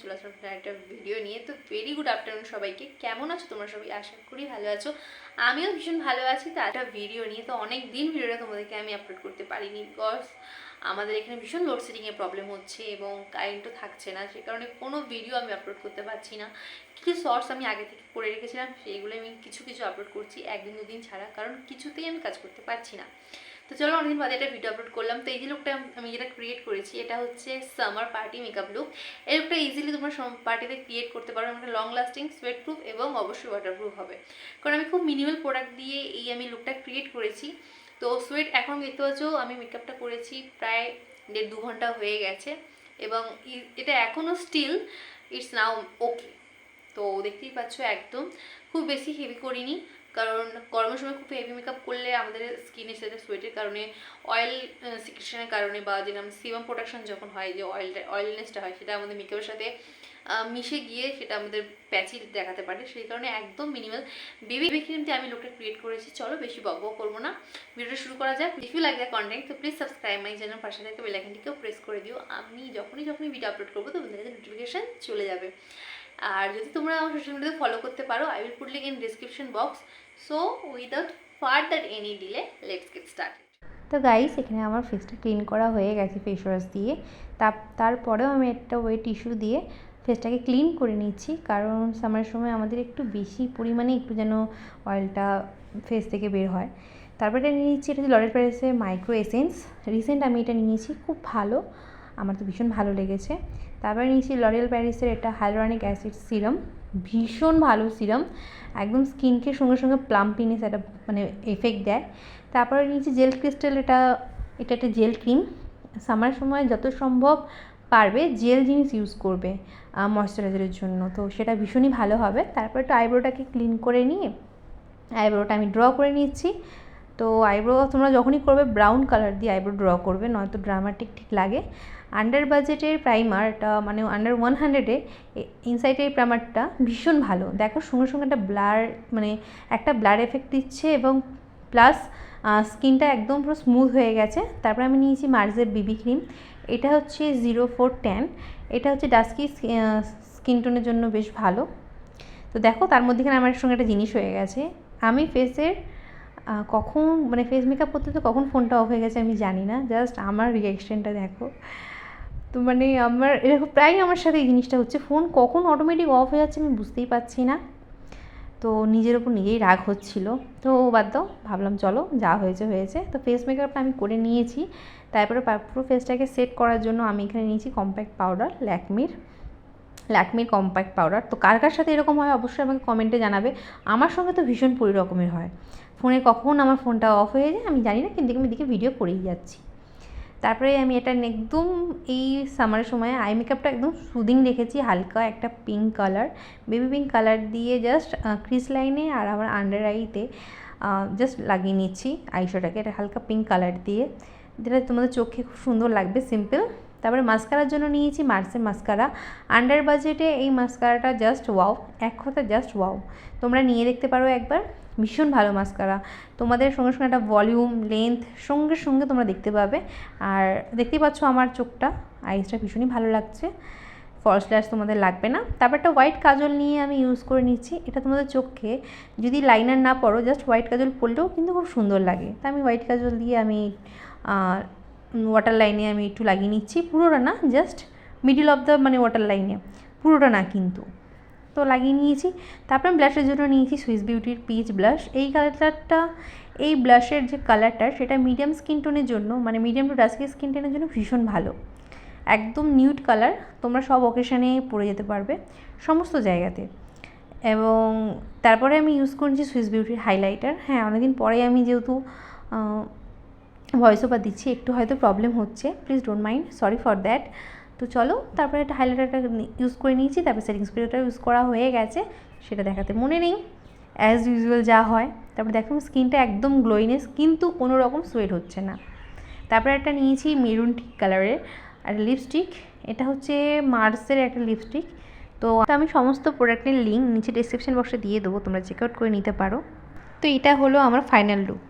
চলে আসলাম একটা ভিডিও নিয়ে। তো ভেরি গুড আফটারনুন সবাইকে, কেমন আছো তোমরা সবাই? আশা করি ভালো আছো, আমিও ভীষণ ভালো আছি। তো একটা ভিডিও নিয়ে তো অনেক দিন ভিডিওটা তোমাদেরকে আমি আপলোড করতে পারিনি, বিকজ আমাদের এখানে ভীষণ লোডশেডিংয়ের প্রবলেম হচ্ছে এবং কারেন্টও থাকছে না, সে কারণে কোনো ভিডিও আমি আপলোড করতে পারছি না। কিছু শর্টস আমি আগে থেকে করে রেখেছিলাম, সেইগুলো আমি কিছু কিছু আপলোড করছি একদিন দুদিন ছাড়া, কারণ কিছুতেই আমি কাজ করতে পারছি না। তো চলো অনেকদিন বাদে একটা ভিডিও আপলোড করলাম। তো এই যে লুকটা আমি যেটা ক্রিয়েট করেছি, এটা হচ্ছে সামার পার্টি মেকআপ লুক। এই লুকটা ইজিলি তোমরা পার্টিতে ক্রিয়েট করতে পারো। এটা লং লাস্টিং, সোয়েট প্রুফ এবং অবশ্যই ওয়াটারপ্রুফ হবে, কারণ আমি খুব মিনিমাল প্রোডাক্ট দিয়ে এই আমি লুকটা ক্রিয়েট করেছি। তো সোয়েট এখন দেখতে পাচ্ছ আমি মেকআপটা করেছি প্রায় 1.5-2 ঘন্টা হয়ে গেছে এবং এটা এখনও স্টিল ইটস নাও ওকে। তো দেখতেই পাচ্ছ একদম খুব বেশি হেভি করিনি, কারণ গরমের সময় খুব হেভি মেকআপ করলে আমাদের স্কিনের সাথে সোয়েটের কারণে, অয়েল সিক্রেশনের কারণে, বা যেরকম সিবাম প্রোডাকশন যখন হয়, যে অয়েলনেসটা হয়, সেটা আমাদের মেকআপের সাথে মিশে গিয়ে সেটা আমাদের প্যাচি দেখাতে পারে। সেই কারণে একদম মিনিমাল বেবি ক্রিম দিয়ে আমি লুকটা ক্রিয়েট করেছি। চলো বেশি বক বক করবো না, ভিডিওটা শুরু করা যাক। If you like the content তো প্লিজ সাবস্ক্রাইব মাই চ্যানেল, পাশে থাকতে বেল আইকনটিকেও প্রেস করে দিও। আমি যখনই ভিডিও আপলোড করবো তো তোমাদের কাছে নোটিফিকেশন চলে যাবে। আর যদি তোমরা আমার সোশ্যাল মিডিয়াতে ফলো করতে পারো, I will put link in description box. So without further any delay let's get started. তো গাইস, এখানে আমার ফেসটা ক্লিন করা হয়ে গেছে ফেস ওয়াশ দিয়ে। তারপরেও আমি একটা ওয়েট টিস্যু দিয়ে ফেসটাকে ক্লিন করে নিচ্ছি, কারণ সামারের সময় আমাদের একটু বেশি পরিমাণে একটু যেন অয়েলটা ফেস থেকে বের হয়। তারপরে এটা নিয়ে নিচ্ছি, এটা হচ্ছে লরেল প্যারিসের মাইক্রো এসেন্স। রিসেন্ট আমি এটা নিয়েছি, খুব ভালো, আমার তো ভীষণ ভালো লেগেছে। তারপরে নিয়েছি লরেল প্যারিসের এটা হাইলোরানিক অ্যাসিড সিরাম, ভীষণ ভালো সিরাম, একদম স্কিনকে সঙ্গে সঙ্গে প্লাম্পিনেস একটা মানে এফেক্ট দেয়। তারপরে নিয়েছি জেল ক্রিস্টাল, এটা একটা জেল ক্রিম। সামার সময় যত সম্ভব পারবে জেল জিনিস ইউজ করবে ময়শ্চারাইজারের জন্য, তো সেটা ভীষণই ভালো হবে। তারপরে একটু আইব্রোটাকে ক্লিন করে নিয়ে আইব্রোটা আমি ড্র করে নিচ্ছি। তো আইব্রো তোমরা যখনই করবে ব্রাউন কালার দিয়ে আইব্রো ড্র করবে, নয়তো ড্রামাটিক ঠিক লাগে। আন্ডার বাজেটের প্রাইমার, এটা মানে আন্ডার 100-এ ইনসাইটের প্রাইমারটা ভীষণ ভালো। দেখো সঙ্গে সঙ্গে একটা ব্লার এফেক্ট দিচ্ছে এবং প্লাস স্কিনটা একদম পুরো স্মুথ হয়ে গেছে। তারপরে আমি নিয়েছি মার্সের বিবি ক্রিম, এটা হচ্ছে 04 ট্যান, এটা হচ্ছে ডাস্কি স্কিন টোনের জন্য বেশ ভালো। তো দেখো তার মধ্যেখানে আমার সঙ্গে একটা জিনিস হয়ে গেছে, আমি ফেসের কখন মানে ফেস মেকআপ করতে তো কখন ফোনটা অফ হয়ে গেছে আমি জানি না, জাস্ট আমার রিয়াকশানটা দেখো। তো মানে আমার এরকম প্রায় আমার সাথে এই জিনিসটা হচ্ছে, ফোন কখন অটোমেটিক অফ হয়ে যাচ্ছে আমি বুঝতেই পারছি না। তো নিজের ওপর নিজেই রাগ হচ্ছিলো, তো বাদ দাও, ভাবলাম চলো যা হয়েছে হয়েছে। তো ফেস মেকআপটা আমি করে নিয়েছি। তারপরে পুরো ফেসটাকে সেট করার জন্য আমি এখানে নিয়েছি কম্প্যাক্ট পাউডার, ল্যাকমির কম্প্যাক্ট পাউডার। তো কার কার সাথে এরকম হয় অবশ্যই আমাকে কমেন্টে জানাবে। আমার সঙ্গে তো ভীষণ রকমের হয়, ফোনে কখন আমার ফোনটা অফ হয়ে যায় আমি জানি না, কিন্তু আমি দিকে ভিডিও করেই যাচ্ছি। তারপরে আমি এটা একদম এই সামারের সময় আই মেকআপটা একদম সুদিং রেখেছি, হালকা একটা pink colour, baby pink colour দিয়ে জাস্ট ক্রিস লাইনে আর আমার আন্ডার আইতে জাস্ট লাগিয়ে নিচ্ছি আইশ্যাডোটাকে, এটা হালকা পিঙ্ক কালার দিয়ে, যেটা তোমাদের চোখে খুব সুন্দর লাগবে, সিম্পল। তারপরে মাস্কারার জন্য নিয়েছি মার্সের মাস্কারা, আন্ডার বাজেটে এই মাস্কারাটা জাস্ট ওয়াও, এক কথা জাস্ট ওয়াও, তোমরা নিয়ে দেখতে পারো একবার, ভীষণ ভালো মাস্কারা। তোমাদের সঙ্গে সঙ্গে একটা ভলিউম লেন্থ সঙ্গে সঙ্গে তোমরা দেখতে পাবে। আর দেখতেই পাচ্ছ আমার চোখটা, আইসটা ভীষণই ভালো লাগছে, ফলস ল্যাশ তোমাদের লাগবে না। তারপর একটা হোয়াইট কাজল নিয়ে আমি ইউজ করে নিচ্ছি, এটা তোমাদের চোখে যদি লাইনার না পড়ো জাস্ট হোয়াইট কাজল পরলেও কিন্তু খুব সুন্দর লাগে। তো আমি হোয়াইট কাজল দিয়ে আমি ওয়াটার লাইনে আমি একটু লাগিয়ে নিচ্ছি, পুরোটা না, জাস্ট মিডিল অফ দ্য মানে ওয়াটার লাইনে, পুরোটা না কিন্তু। তো লাগিয়ে নিয়েছি। তারপর আমি ব্লাশের জন্য নিয়েছি সুইস বিউটির পিচ ব্লাশ। এই কালারটা, এই ব্লাশের যে কালারটা সেটা মিডিয়াম স্কিন টোনের জন্য, মানে মিডিয়াম টু ডাস্কি স্কিন টোনের জন্য ভীষণ ভালো, একদম নিউড কালার, তোমরা সব অকেশানে পরে যেতে পারবে সমস্ত জায়গাতে। এবং তারপরে আমি ইউজ করেছি সুইস বিউটির হাইলাইটার। হ্যাঁ, অনেকদিন পরে আমি যেহেতু ভয়েস ওভার দিচ্ছি, একটু হয়তো প্রবলেম হচ্ছে, please don't mind, sorry for that. তো চলো তারপরে একটা হাইলাইটারটা ইউজ করে নিয়েছি, তারপরে সেটিং স্প্রেটা ইউজ করা হয়ে গেছে, সেটা দেখাতে মনে নেই, অ্যাজ ইউজুয়াল যা হয়। তারপরে দেখো স্কিনটা একদম গ্লোইনেস, কিন্তু কোনো রকম সোয়েট হচ্ছে না। তারপরে একটা নিয়েছি মেরুন টিক কালারের একটা লিপস্টিক, এটা হচ্ছে মার্সের একটা লিপস্টিক। তো আমি সমস্ত প্রোডাক্টের লিঙ্ক নিচে ডিসক্রিপশন বক্সে দিয়ে দেবো, তোমরা চেক আউট করে নিতে পারো। তো এটা হলো আমার ফাইনাল লুক।